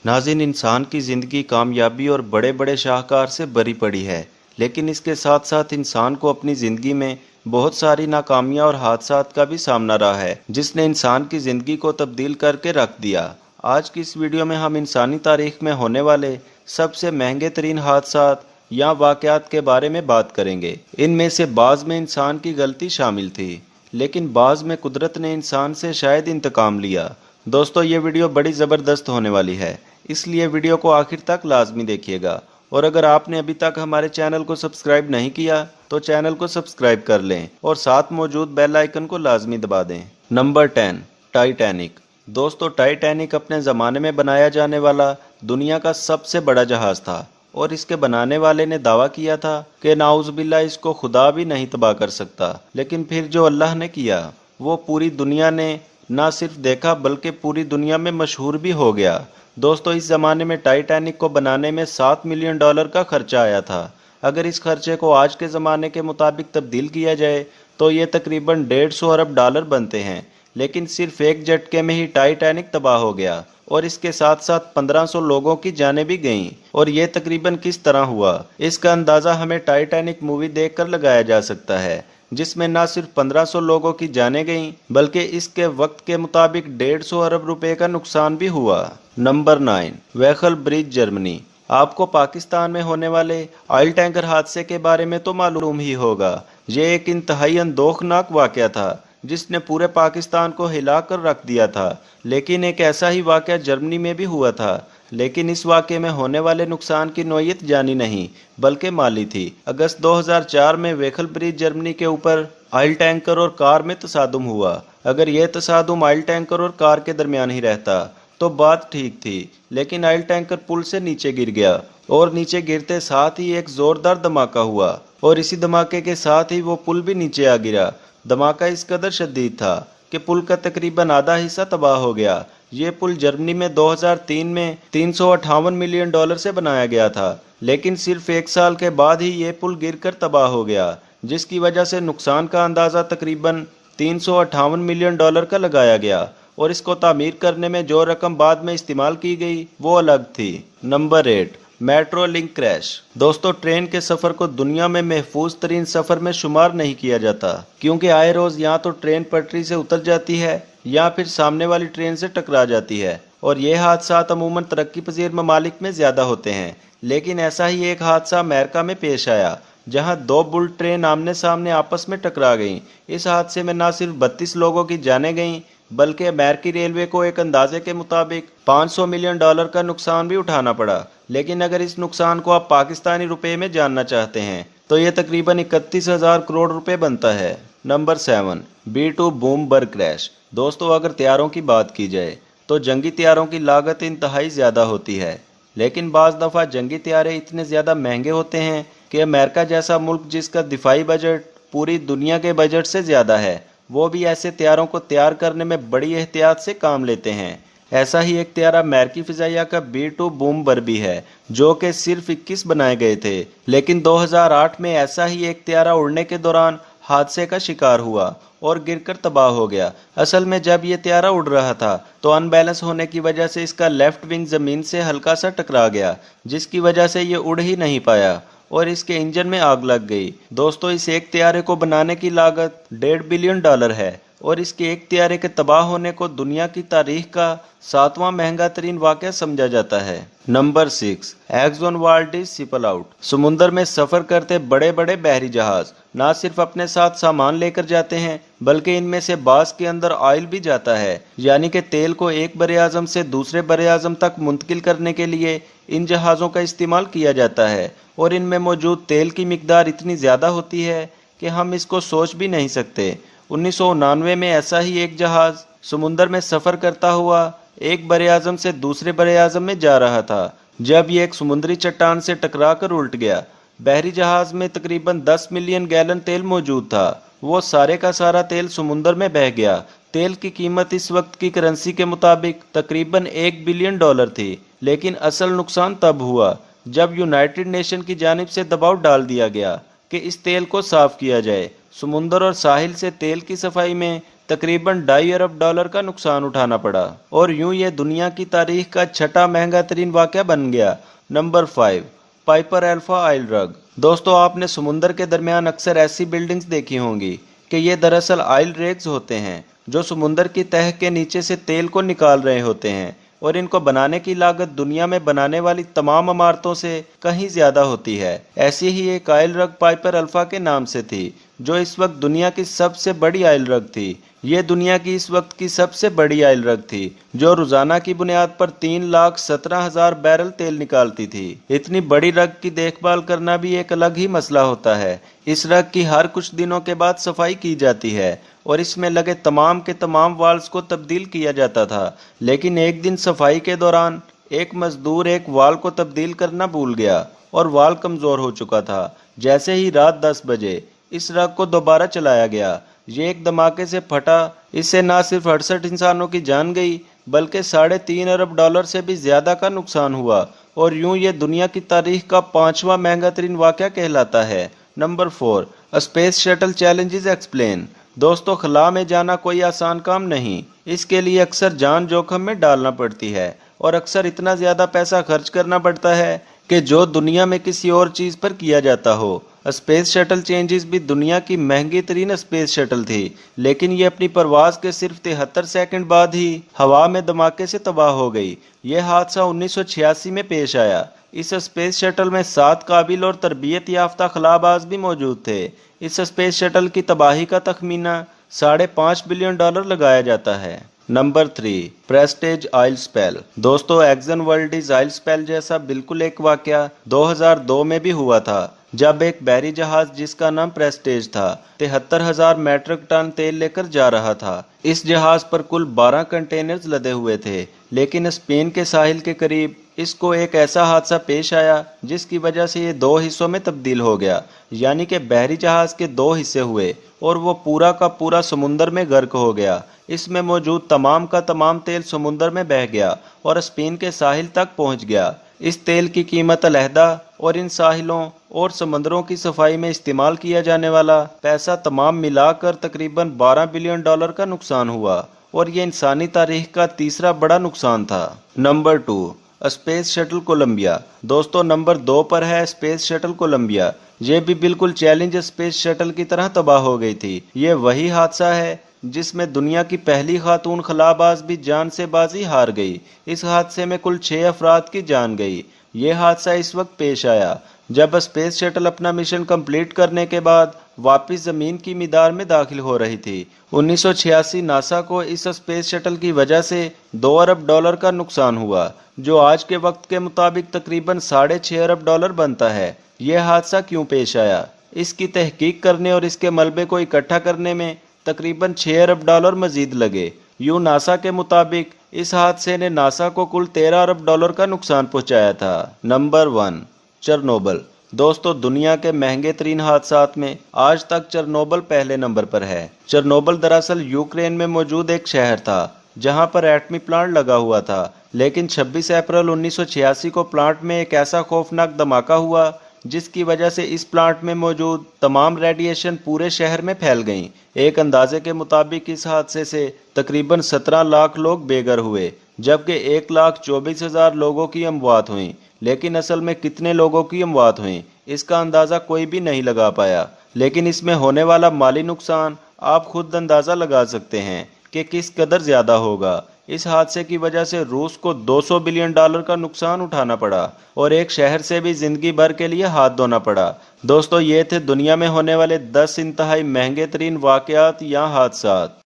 नाज़रीन, इंसान की ज़िंदगी कामयाबी और बड़े बड़े शाहकार से भरी पड़ी है, लेकिन इसके साथ साथ इंसान को अपनी ज़िंदगी में बहुत सारी नाकामियां और हादसात का भी सामना रहा है, जिसने इंसान की ज़िंदगी को तब्दील करके रख दिया। आज की इस वीडियो में हम इंसानी तारीख में होने वाले सबसे महंगे तरीन हादसात या वाक़यात के बारे में बात करेंगे। इनमें से बाज़ में इंसान की गलती शामिल थी, लेकिन बाज़ में कुदरत ने इंसान से शायद इंतकाम लिया। दोस्तों, ये वीडियो बड़ी ज़बरदस्त होने वाली है, इसलिए वीडियो को आखिर तक लाजमी देखिएगा। और अगर आपने अभी तक हमारे चैनल को सब्सक्राइब नहीं किया तो चैनल को सब्सक्राइब कर लें और साथ मौजूद बेल आइकन को लाजमी दबा दें। Number 10, Titanic. दोस्तों, टाइटैनिक अपने ज़माने में बनाया जाने वाला दुनिया का सबसे बड़ा जहाज़ था और इसके बनाने वाले ने दावा किया था कि नाउज़ुबिल्लाह इसको खुदा भी नहीं तबाह कर सकता। लेकिन फिर जो अल्लाह ने किया वो पूरी दुनिया ने ना सिर्फ देखा बल्कि पूरी दुनिया में मशहूर भी हो गया। दोस्तों, इस ज़माने में टाइटैनिक को बनाने में $7 मिलियन का खर्चा आया था। अगर इस खर्चे को आज के ज़माने के मुताबिक तब्दील किया जाए तो ये तकरीबन $150 अरब बनते हैं। लेकिन सिर्फ एक झटके में ही टाइटैनिक तबाह हो गया और इसके साथ साथ 1500 लोगों की जानें भी गईं। और ये तकरीबन किस तरह हुआ, इसका अंदाज़ा हमें टाइटैनिक मूवी देखकर लगाया जा सकता है, जिसमें न सिर्फ 1500 लोगों की जानें गईं बल्कि इसके वक्त के मुताबिक 150 अरब रुपए का नुकसान भी हुआ। नंबर 9, वेखल ब्रिज, जर्मनी। आपको पाकिस्तान में होने वाले ऑयल टैंकर हादसे के बारे में तो मालूम ही होगा। ये एक इंतहाई अंदोखनाक वाक़या था जिसने पूरे पाकिस्तान को हिलाकर रख दिया था। लेकिन एक ऐसा ही वाक़या जर्मनी में भी हुआ था, लेकिन इस वाक़े में होने वाले नुकसान की नौयत जानी नहीं बल्कि माली थी। अगस्त 2004 में वेखल ब्रिज, जर्मनी के ऊपर ऑयल टैंकर और कार में तसादुम हुआ। अगर यह तसादुम ऑयल टैंकर और कार के दरमियान ही रहता तो बात ठीक थी, लेकिन ऑयल टैंकर पुल से नीचे गिर गया और नीचे गिरते साथ ही एक जोरदार धमाका हुआ और इसी धमाके के साथ ही वो पुल भी नीचे आ गिरा। धमाका इस कदर शदीद था कि पुल का तकरीबन आधा हिस्सा तबाह हो गया। ये पुल जर्मनी में 2003 में $358 मिलियन से बनाया गया था, लेकिन सिर्फ एक साल के बाद ही ये पुल गिरकर तबाह हो गया, जिसकी वजह से नुकसान का अंदाज़ा तकरीबन $358 मिलियन का लगाया गया और इसको तामीर करने में जो रकम बाद में इस्तेमाल की गई वो अलग थी। Number 8, metro link crash. दोस्तों, ट्रेन के सफ़र को दुनिया में महफूज तरीन सफ़र में शुमार नहीं किया जाता, क्योंकि आए रोज़ या तो ट्रेन पटरी से उतर जाती है या फिर सामने वाली ट्रेन से टकरा जाती है और ये हादसात अमूमन तरक्की पजीर ममालिक में ज़्यादा होते हैं। लेकिन ऐसा ही एक हादसा अमेरिका में पेश आया, जहां दो बुल ट्रेन आमने सामने आपस में टकरा गईं। इस हादसे में न सिर्फ 32 लोगों की जानें गईं बल्कि अमेरिकी रेलवे को एक अंदाजे के मुताबिक $500 मिलियन का नुकसान भी उठाना पड़ा। लेकिन अगर इस नुकसान को आप पाकिस्तानी रुपए में जानना चाहते हैं तो ये तकरीबन 31,000 करोड़ रुपए बनता है। Number 7, B-2 bomber crash. दोस्तों, अगर तैयारों की बात की जाए तो जंगी तैयारों की लागत इंतहाई ज़्यादा होती है, लेकिन बाज़ दफ़ा जंगी तैयारे इतने ज़्यादा महंगे होते हैं कि अमेरिका जैसा मुल्क जिसका दिफाई बजट पूरी दुनिया के बजट से ज़्यादा है, वो भी ऐसे तैयारों को तैयार करने में बड़ी एहतियात से काम लेते हैं। ऐसा ही एक तैयारा अमेरिकी फ़िज़ाइया का B-2 बूमबर्ग भी है, जो कि सिर्फ 21 बनाए गए थे। लेकिन 2008 में ऐसा ही एक तैयारा उड़ने के दौरान हादसे का शिकार हुआ और गिरकर तबाह हो गया। असल में जब ये तैयारा उड़ रहा था तो अनबैलेंस होने की वजह से इसका लेफ्ट विंग ज़मीन से हल्का सा टकरा गया, जिसकी वजह से ये उड़ ही नहीं पाया और इसके इंजन में आग लग गई। दोस्तों, इस एक तैयारे को बनाने की लागत $1.5 बिलियन है और इसके एक तैयारे के तबाह होने को दुनिया की तारीख का 7वां महंगा तरीन वाक़या समझा जाता है। नंबर 6, एक्सॉन वाल्डिस शिपल आउट। समुंदर में सफ़र करते बड़े बड़े बहरी जहाज ना सिर्फ अपने साथ सामान लेकर जाते हैं बल्कि इनमें से बास के अंदर ऑयल भी जाता है, यानी कि तेल को एक बरे आज़म से दूसरे बरे आज़म तक मुंतकिल करने के लिए इन जहाज़ों का इस्तेमाल किया जाता है और इनमें मौजूद तेल की मिकदार इतनी ज़्यादा होती है कि हम इसको सोच भी नहीं सकते। 1999 में ऐसा ही एक जहाज़ समुंदर में सफ़र करता हुआ एक बरे आज़म से दूसरे बरे आज़म में जा रहा था, जब ये एक समुद्री चट्टान से टकराकर उल्ट गया। बहरी जहाज़ में तकरीबन 10 मिलियन गैलन तेल मौजूद था। वो सारे का सारा तेल समुंदर में बह गया। तेल की कीमत इस वक्त की करेंसी के मुताबिक तकरीबन $1 बिलियन थी। लेकिन असल नुकसान तब हुआ जब यूनाइटेड नेशन की जानिब से दबाव डाल दिया गया कि इस तेल को साफ किया जाए। समुंदर और साहिल से तेल की सफाई में तकरीबन $2.5 अरब का नुकसान उठाना पड़ा और यूं ये दुनिया की तारीख का छठा महंगा तरीन वाकया बन गया। नंबर 5, पाइपर अल्फा ऑयल रग। दोस्तों, आपने समुंदर के दरमियान अक्सर ऐसी बिल्डिंग्स देखी होंगी कि ये दरअसल ऑयल रिग्स होते हैं जो समुंदर की तह के नीचे से तेल को निकाल रहे होते हैं और इनको बनाने की लागत दुनिया में बनाने वाली तमाम इमारतों से कहीं ज्यादा होती है। ऐसी ही एक ऑयल रग पाइपर अल्फा के नाम से थी जो इस वक्त दुनिया की सबसे बड़ी ऑयल रग थी। ये दुनिया की इस वक्त की सबसे बड़ी ऑयल रग थी जो रोजाना की बुनियाद पर 3,17,000 बैरल तेल निकालती थी। इतनी बड़ी रग की देखभाल करना भी एक अलग ही मसला होता है। इस रग की हर कुछ दिनों के बाद सफाई की जाती है और इसमें लगे तमाम के तमाम वाल्व्स को तब्दील किया जाता था। लेकिन एक दिन सफाई के दौरान एक मजदूर एक वाल्व को तब्दील करना भूल गया और वाल्व कमजोर हो चुका था। जैसे ही रात 10 बजे इस रग को दोबारा चलाया गया, ये एक धमाके से फटा। इससे न सिर्फ 68 इंसानों की जान गई बल्कि $3.5 अरब से भी ज्यादा का नुकसान हुआ और यूं ये दुनिया की तारीख का 5वां महंगा तरीन वाकया कहलाता है। Number 4, space shuttle challenges explain. दोस्तों, खला में जाना कोई आसान काम नहीं। इसके लिए अक्सर जान जोखिम में डालना पड़ती है और अक्सर इतना ज्यादा पैसा खर्च करना पड़ता है कि जो दुनिया में किसी और चीज पर किया जाता हो। स्पेस शटल चेंजेस भी दुनिया की महंगी तरीन स्पेस शटल थी, लेकिन ये अपनी परवाज के सिर्फ 73 सेकंड बाद ही हवा में धमाके से तबाह हो गई। यह हादसा 1986 में पेश आया। इस स्पेस शटल में 7 काबिल और तरबियत याफ्ता खलाबाज भी मौजूद थे। इस स्पेस शटल की तबाही का तखमीना $5.5 बिलियन लगाया जाता है। Number 3, prestige oil spell. दोस्तों, एक्सन वर्ल्डीज ऑयल स्पेल जैसा बिल्कुल एक वाकया 2002 में भी हुआ था जब एक बहरी जहाज जिसका नाम प्रेस्टेज था 73,000 मीट्रिक टन तेल लेकर जा रहा था। इस जहाज पर कुल 12 कंटेनर्स लदे हुए थे, लेकिन स्पेन के साहिल के करीब इसको एक ऐसा हादसा पेश आया जिसकी वजह से ये 2 हिस्सों में तब्दील हो गया। यानी कि बहरी जहाज के 2 हिस्से हुए और वो पूरा का पूरा समुंदर में गर्क हो गया। इसमें मौजूद तमाम का तमाम तेल समुंदर में बह गया और स्पेन के साहिल तक पहुंच गया। इस तेल की कीमत अलहदा और इन साहिलों और समंदरों की सफाई में इस्तेमाल किया जाने वाला पैसा तमाम मिलाकर तकरीबन $12 बिलियन का नुकसान हुआ और ये इंसानी तारीख का तीसरा बड़ा नुकसान था। Number 2, space shuttle Columbia. दोस्तों, नंबर 2 पर है स्पेस शटल कोलंबिया। ये भी बिल्कुल चैलेंज स्पेस शटल की तरह तबाह हो गई थी। ये वही हादसा है जिसमें दुनिया की पहली खातून खलाबाज भी जान से बाजी हार गई। इस हादसे में कुल 6 अफराद की जान गई। ये हादसा इस वक्त पेश आया जब स्पेस शटल अपना मिशन कंप्लीट करने के बाद वापस जमीन की मीदार में दाखिल हो रही थी। 1986 नासा को इस स्पेस शटल की वजह से $2 अरब का नुकसान हुआ, जो आज के वक्त के मुताबिक तकरीबन $6.5 अरब बनता है। यह हादसा क्यों पेश आया, इसकी तहकीक करने और इसके मलबे को इकट्ठा करने में तकरीबन $6 अरब मजीद लगे। यूं नासा के मुताबिक इस हादसे ने नासा को कुल $13 अरब का नुकसान पहुंचाया था। Number 1, Chernobyl. दोस्तों, दुनिया के महंगे तरीन हादसात में आज तक चेरनोबिल पहले नंबर पर है। चेरनोबिल दरअसल यूक्रेन में मौजूद एक शहर था जहां पर एटमी प्लांट लगा हुआ था, लेकिन 26 अप्रैल 1986 को प्लांट में एक ऐसा खौफनाक धमाका हुआ जिसकी वजह से इस प्लांट में मौजूद तमाम रेडिएशन पूरे शहर में फैल गईं। एक अंदाजे के मुताबिक इस हादसे से तकरीबन 17 लाख लोग बेघर हुए, जबकि 1,24,000 लोगों की अमवात हुई। लेकिन असल में कितने लोगों की अमवात हुई, इसका अंदाज़ा कोई भी नहीं लगा पाया। लेकिन इसमें होने वाला माली नुकसान आप खुद अंदाज़ा लगा सकते हैं कि किस कदर ज़्यादा होगा। इस हादसे की वजह से रूस को $200 बिलियन का नुकसान उठाना पड़ा और एक शहर से भी जिंदगी भर के लिए हाथ धोना पड़ा। दोस्तों, ये थे दुनिया में होने वाले 10 इंतहाई महंगे तरीन वाकयात या हादसात।